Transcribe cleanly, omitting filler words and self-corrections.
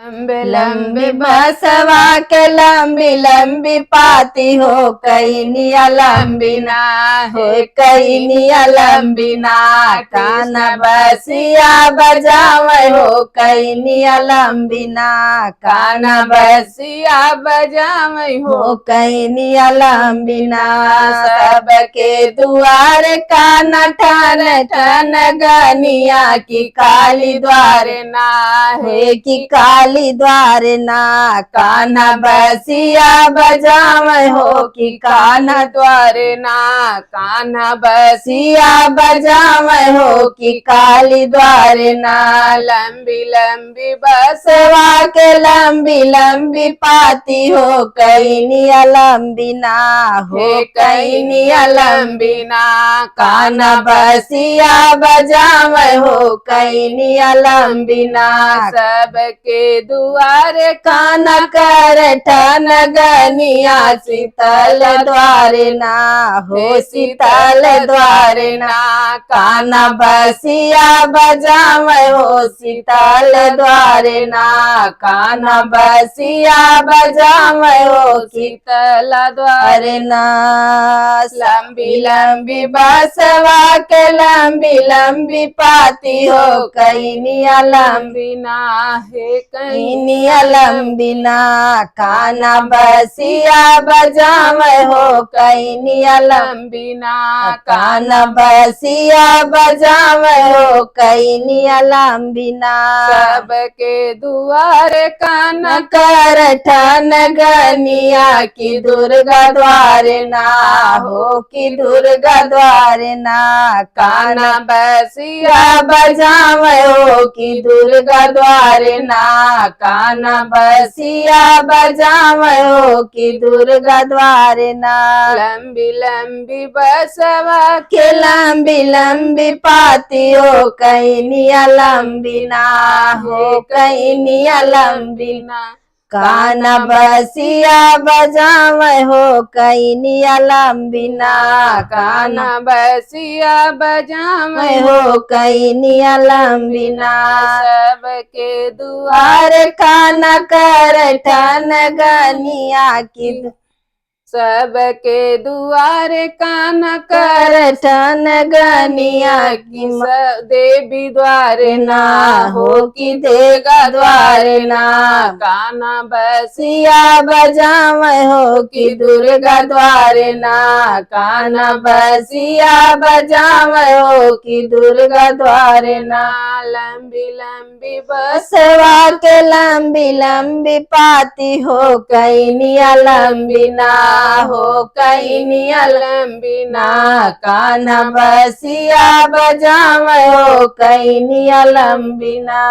लंबी लंबी बसवा के लंबी लंबी पाती हो कैनिया लंबी ना हो कैनिया लंबी ना काना बसिया बजावे हो कैनिया लंबी ना काना बसिया बजावे हो कैनिया लंबी ना सबके दुआर काना ठन ठन गनिया की काली द्वार ना है की काली द्वार ना काना बसिया बजावे हो कि काना द्वार ना काना बसिया बजावे हो कि काली द्वार ना लंबी लंबी बसवा के लंबी लंबी पाती हो कैनिया लंबी ना हो कैनिया लंबी ना काना बसिया बजावे हो कैनिया लंबी ना सबके दुआर काना कर ठन गनिया शीतल द्वार ना हो शीतल द्वार ना काना बसिया बजावे हो शीतल द्वार ना काना बसिया बजावे हो शीतल द्वार ना लंबी लंबी बसवा के लंबी लंबी पाती हो कैनिया लंबी ना है कैनिया लंबी ना काना बसिया बजावे हो कैनिया लंबी ना काना बसिया बजावे हो कैनिया लंबी ना सबके दुआर काना कर ठन गनिया की दुर्गा द्वार ना हो कि दुर्गा द्वार ना काना बसिया बजावे हो कि दुर्गा द्वार ना काना बसिया बजावे हो कि दुर्गा द्वार ना लंबी लंबी बसवा के लंबी लंबी पाती हो कैनिया लंबी ना हो कैनिया लंबी ना काना बसिया बजावे हो कैनिया लंबी ना काना बसिया बजावे हो कैनिया लंबी ना सबके दुआर काना कर ठन गनिया की सबके दुआर काना कर ठन गनिया की देवी द्वार ना हो कि देगा द्वार ना काना बसिया बजावे हो कि दुर्गा द्वार ना काना बसिया बजावे हो कि दुर्गा द्वार ना लंबी लंबी बसवा के लंबी लंबी पाती हो कैनिया लंबी ना हो कैनिया लंबी ना काना बसिया बजावे हो कैनिया लंबी ना।